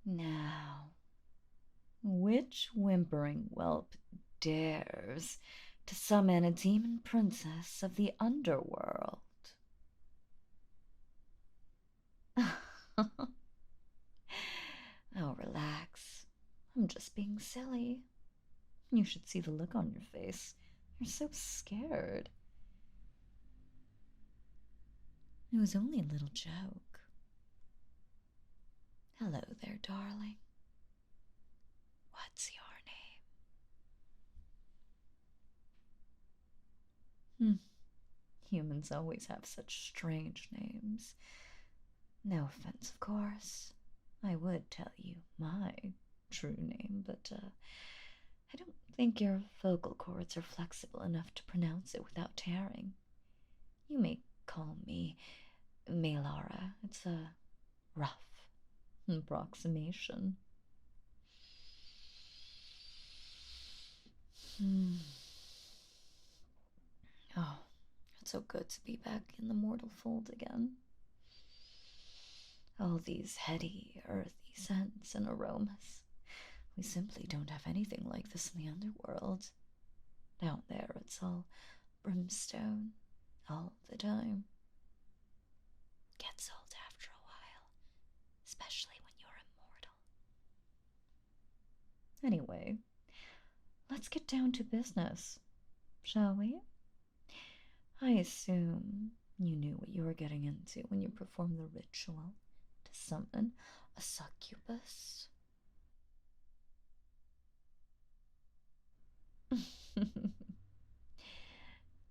Now, which whimpering whelp dares to summon a demon princess of the underworld? Oh, relax. I'm just being silly. You should see the look on your face. You're so scared. It was only a little joke. Hello there, darling. What's your name? Humans always have such strange names. No offense, of course. I would tell you my true name, but I don't think your vocal cords are flexible enough to pronounce it without tearing. You may call me Melara. It's a rough approximation. Hmm. Oh, it's so good to be back in the mortal fold again. All these heady, earthy scents and aromas. We simply don't have anything like this in the underworld. Down there, it's all brimstone, all the time. Gets old after a while, especially when you're immortal. Anyway, let's get down to business, shall we? I assume you knew what you were getting into when you performed the ritual to summon a succubus.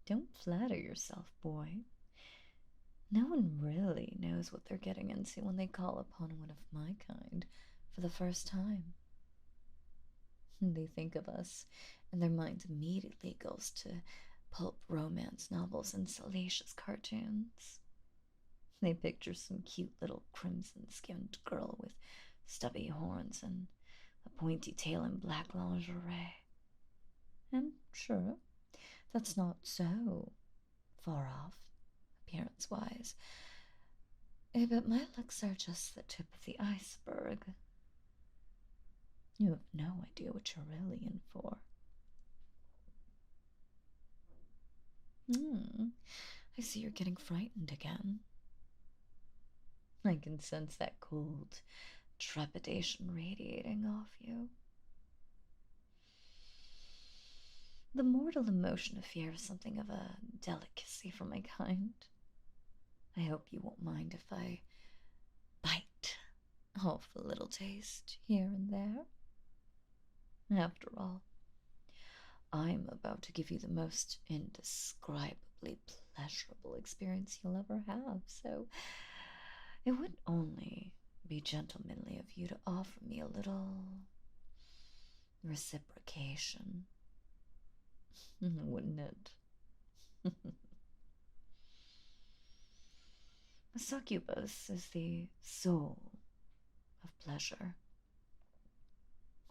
Don't flatter yourself, boy. No one really knows what they're getting into when they call upon one of my kind for the first time. They think of us, and their mind immediately goes to pulp romance novels and salacious cartoons. They picture some cute little crimson-skinned girl with stubby horns and a pointy tail in black lingerie. And sure, that's not so far off, appearance-wise. But my looks are just the tip of the iceberg. You have no idea what you're really in for. I see you're getting frightened again. I can sense that cold trepidation radiating off you. The mortal emotion of fear is something of a delicacy for my kind. I hope you won't mind if I bite off a little taste here and there. After all, I'm about to give you the most indescribably pleasurable experience you'll ever have, so it would only be gentlemanly of you to offer me a little reciprocation, wouldn't it? A succubus is the soul of pleasure.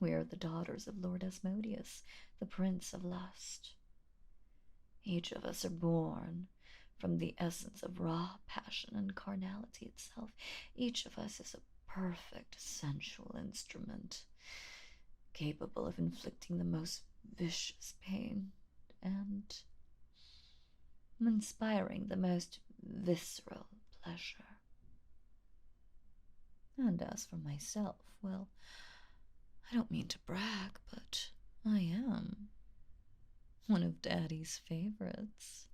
We are the daughters of Lord Asmodeus, the Prince of Lust. Each of us are born from the essence of raw passion and carnality itself. Each of us is a perfect sensual instrument, capable of inflicting the most vicious pain and inspiring the most visceral pleasure. And as for myself, well, I don't mean to brag, but I am one of Daddy's favorites.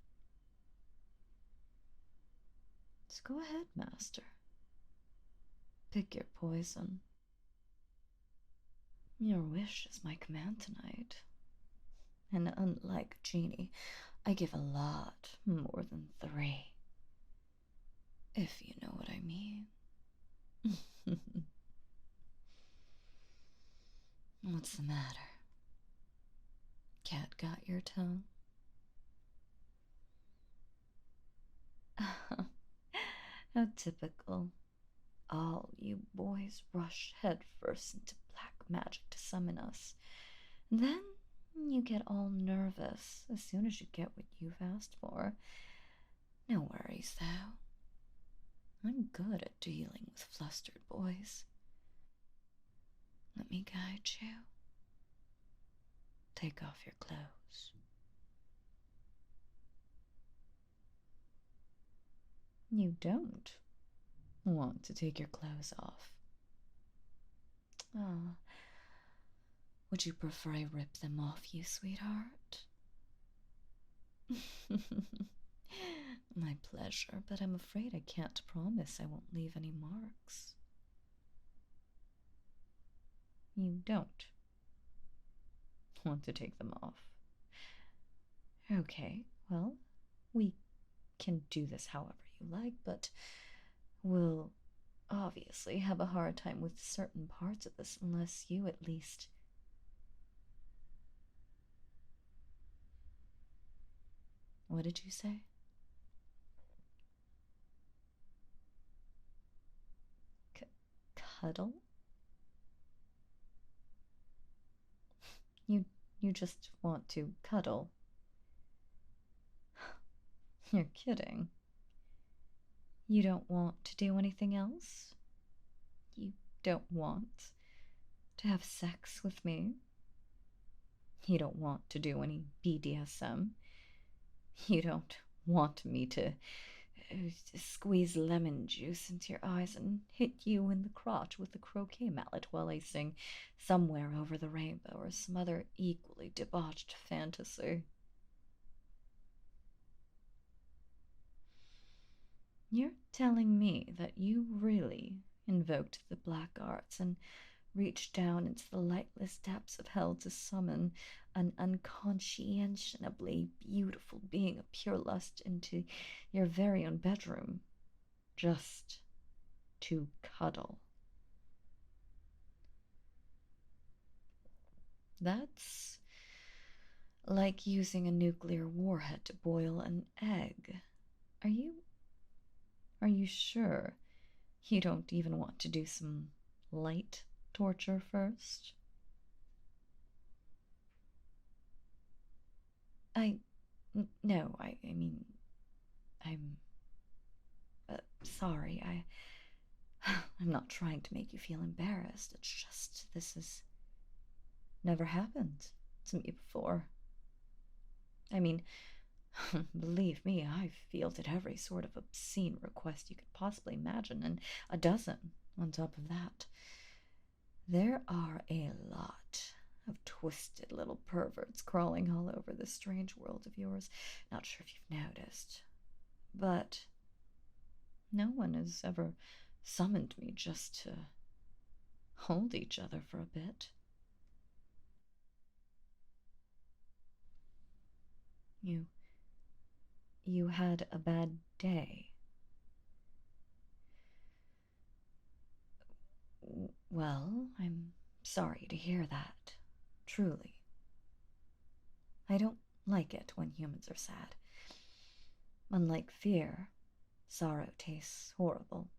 So go ahead, Master. Pick your poison. Your wish is my command tonight. And unlike Genie, I give a lot more than 3. If you know what I mean. What's the matter? Cat got your tongue? How typical. All you boys rush headfirst into black magic to summon us. And then you get all nervous as soon as you get what you've asked for. No worries, though. I'm good at dealing with flustered boys. Let me guide you. Take off your clothes. You don't want to take your clothes off. Ah, would you prefer I rip them off you, sweetheart? My pleasure, but I'm afraid I can't promise I won't leave any marks. You don't want to take them off. Okay, well, we can do this however you like, but we'll obviously have a hard time with certain parts of this unless you at least... What did you say? Cuddle? You just want to cuddle. You're kidding. You don't want to do anything else? You don't want to have sex with me? You don't want to do any BDSM? You don't want me to squeeze lemon juice into your eyes and hit you in the crotch with a croquet mallet while I sing Somewhere Over the Rainbow or some other equally debauched fantasy? You're telling me that you really invoked the black arts and reached down into the lightless depths of hell to summon an unconscientiously beautiful being of pure lust into your very own bedroom just to cuddle. That's like using a nuclear warhead to boil an egg. Are you sure you don't even want to do some light torture first? No, I mean, I'm sorry. I'm not trying to make you feel embarrassed. It's just this has never happened to me before. I mean, believe me, I've fielded every sort of obscene request you could possibly imagine, and a dozen on top of that. There are a lot of twisted little perverts crawling all over this strange world of yours. Not sure if you've noticed, but no one has ever summoned me just to hold each other for a bit. You had a bad day. Well, I'm sorry to hear that. Truly. I don't like it when humans are sad. Unlike fear, sorrow tastes horrible.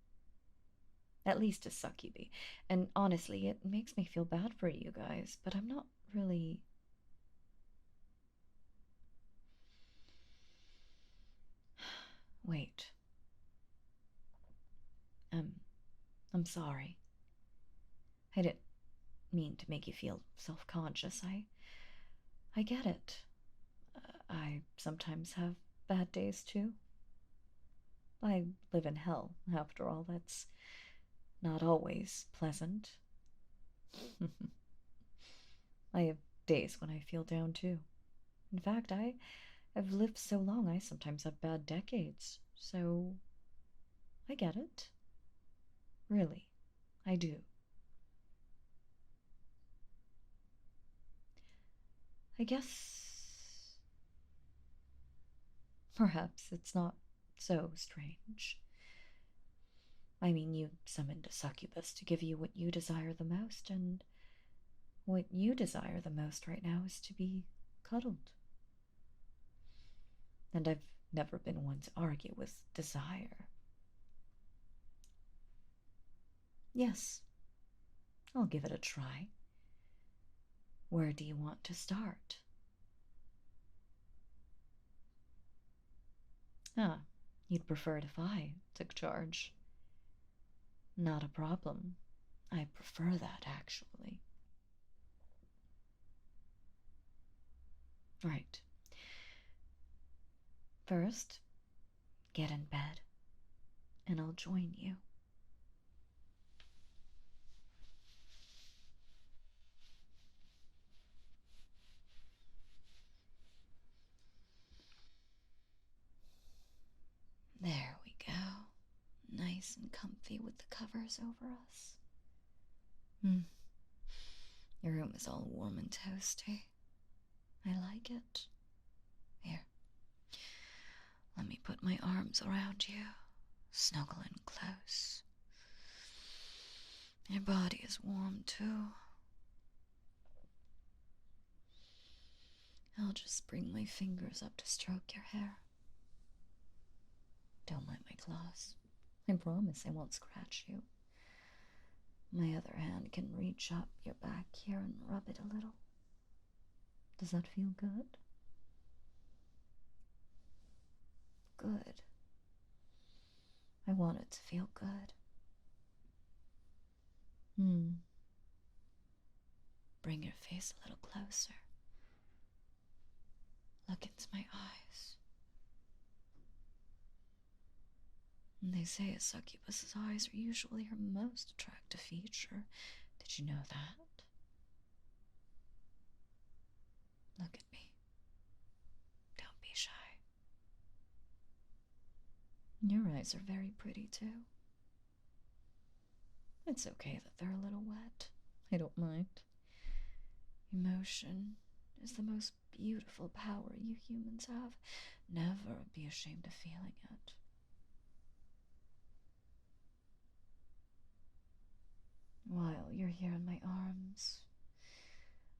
At least to succubi. And honestly, it makes me feel bad for you guys, but I'm not really... Wait. I'm sorry. I didn't mean to make you feel self-conscious. I get it. I sometimes have bad days too. I live in hell, after all. That's not always pleasant. I have days when I feel down too. In fact, I've lived so long I sometimes have bad decades. So I get it. Really, I do. I guess perhaps it's not so strange. I mean, you summoned a succubus to give you what you desire the most, and what you desire the most right now is to be cuddled. And I've never been one to argue with desire. Yes, I'll give it a try. Where do you want to start? Ah, you'd prefer it if I took charge. Not a problem. I prefer that, actually. Right. First, get in bed, and I'll join you. There we go. Nice and comfy with the covers over us. Your room is all warm and toasty. I like it. Here, let me put my arms around you. Snuggle in close. Your body is warm, too. I'll just bring my fingers up to stroke your hair. Don't mind my claws. I promise I won't scratch you. My other hand can reach up your back here and rub it a little. Does that feel good? Good. I want it to feel good. Bring your face a little closer. Look into my eyes. And they say a succubus's eyes are usually her most attractive feature. Did you know that? Look at me. Don't be shy. Your eyes are very pretty, too. It's okay that they're a little wet. I don't mind. Emotion is the most beautiful power you humans have. Never be ashamed of feeling it. While you're here in my arms,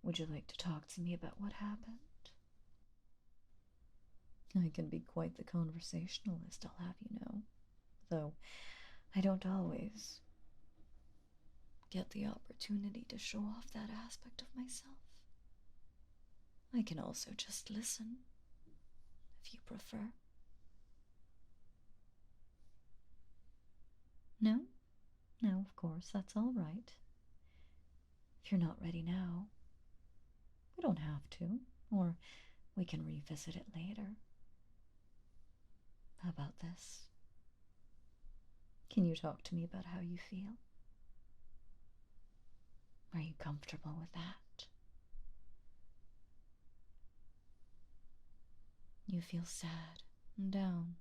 would you like to talk to me about what happened? I can be quite the conversationalist, I'll have you know. Though I don't always get the opportunity to show off that aspect of myself. I can also just listen, if you prefer. No? No, of course, that's all right. If you're not ready now, we don't have to, or we can revisit it later. How about this? Can you talk to me about how you feel? Are you comfortable with that? You feel sad and down.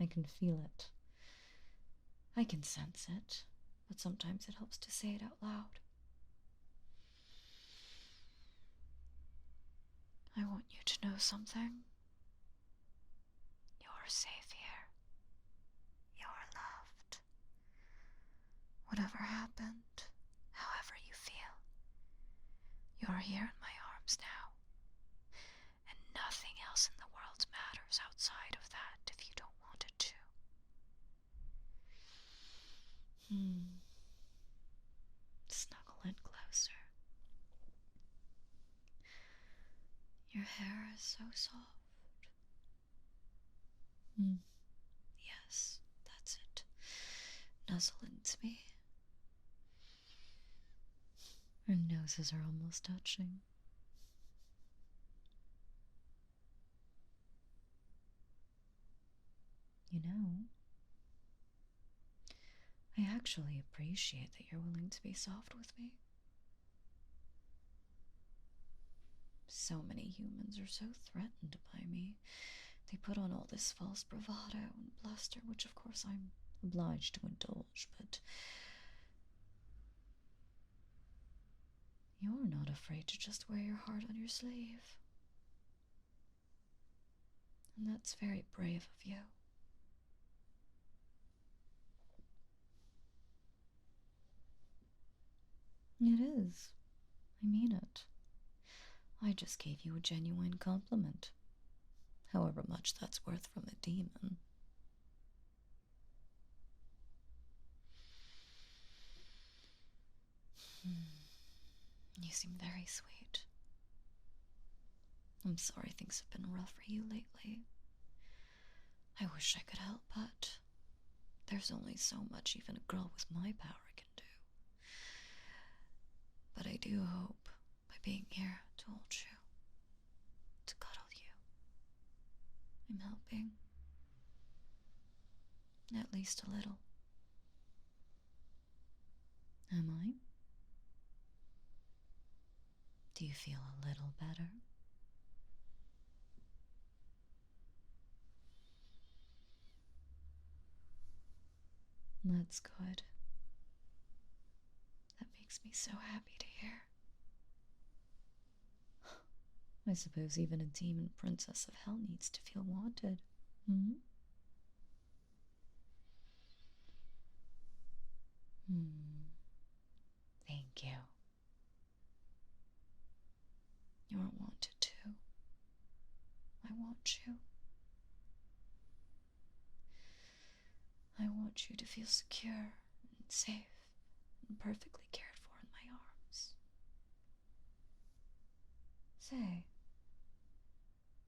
I can feel it. I can sense it, but sometimes it helps to say it out loud. I want you to know something. You're safe here. You're loved. Whatever happened, however you feel, you're here in my arms now. And nothing else in the world matters outside of that if you don't want it to. Snuggle in closer. Your hair is so soft. Yes, that's it. Nuzzle into me. Our noses are almost touching. You know, I actually appreciate that you're willing to be soft with me. So many humans are so threatened by me. They put on all this false bravado and bluster, which of course I'm obliged to indulge, but you're not afraid to just wear your heart on your sleeve. And that's very brave of you. It is. I mean it. I just gave you a genuine compliment. However much that's worth from a demon. You seem very sweet. I'm sorry things have been rough for you lately. I wish I could help, but there's only so much even a girl with my power can do. But I do hope, by being here to hold you, to cuddle you, I'm helping. At least a little. Am I? Do you feel a little better? That's good. That makes me so happy to hear. I suppose even a demon princess of hell needs to feel wanted. Hmm? Thank you. You're wanted too. I want you. I want you to feel secure and safe and perfectly cared for in my arms. Say,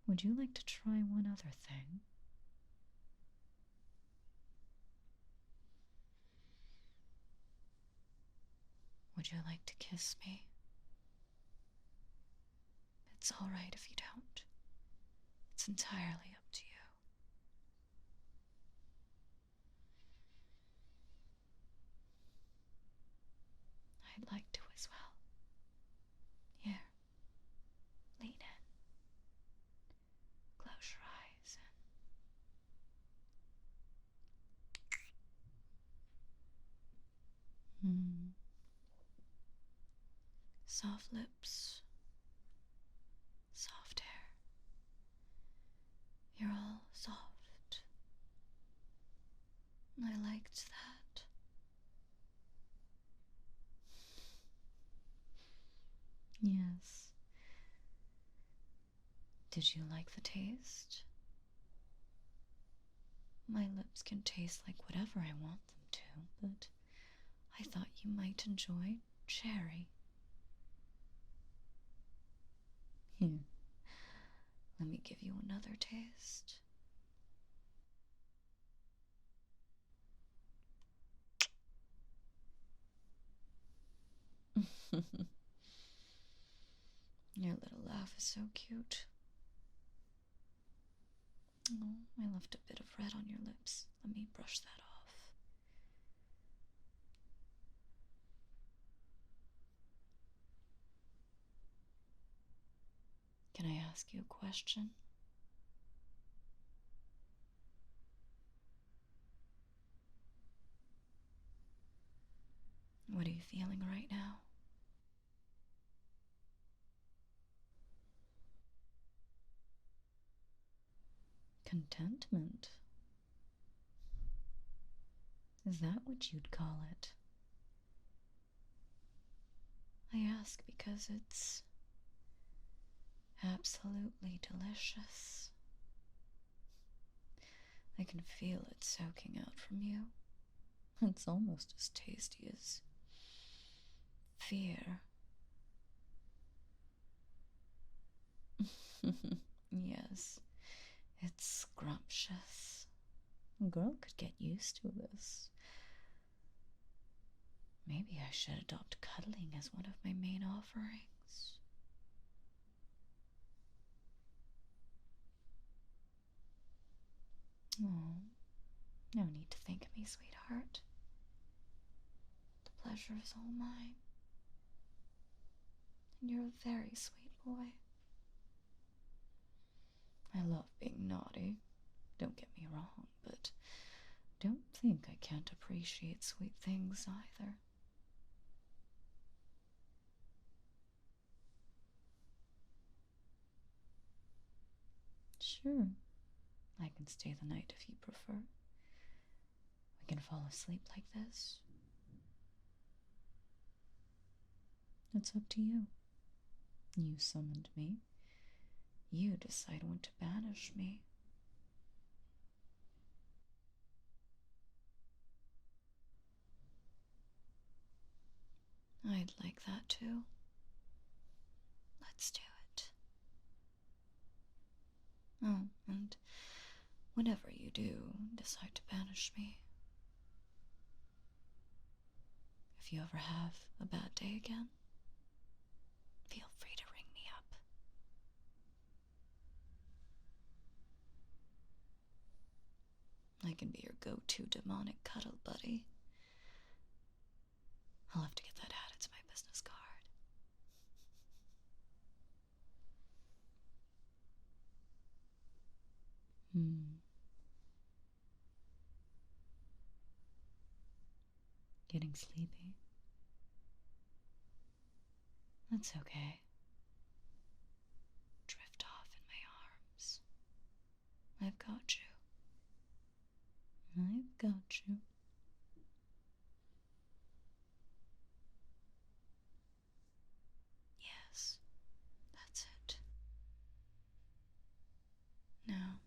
would you like to try one other thing? Would you like to kiss me? It's all right if you don't. It's entirely up to you. I'd like to as well. Here, lean in. Close your eyes and... Soft lips. Soft hair. You're all soft. I liked that. Yes. Did you like the taste? My lips can taste like whatever I want them to, but I thought you might enjoy cherry. Here, let me give you another taste. Your little laugh is so cute. Oh, I left a bit of red on your lips. Let me brush that off. Can I ask you a question? What are you feeling right now? Contentment? Is that what you'd call it? I ask because it's absolutely delicious. I can feel it soaking out from you. It's almost as tasty as fear. Yes, it's scrumptious. A girl could get used to this. Maybe I should adopt cuddling as one of my main offerings. Oh, no need to thank me, sweetheart. The pleasure is all mine. And you're a very sweet boy. I love being naughty. Don't get me wrong, but don't think I can't appreciate sweet things either. Sure, I can stay the night if you prefer. We can fall asleep like this. It's up to you. You summoned me. You decide when to banish me. I'd like that too. Let's do it. Oh, and whenever you do decide to banish me, if you ever have a bad day again, I can be your go-to demonic cuddle buddy. I'll have to get that added to my business card. Getting sleepy? That's okay. Drift off in my arms. I've got you. I've got you. Yes, that's it. Now,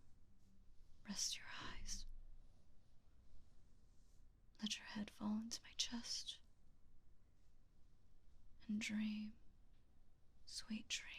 rest your eyes. Let your head fall into my chest. And dream, sweet dreams.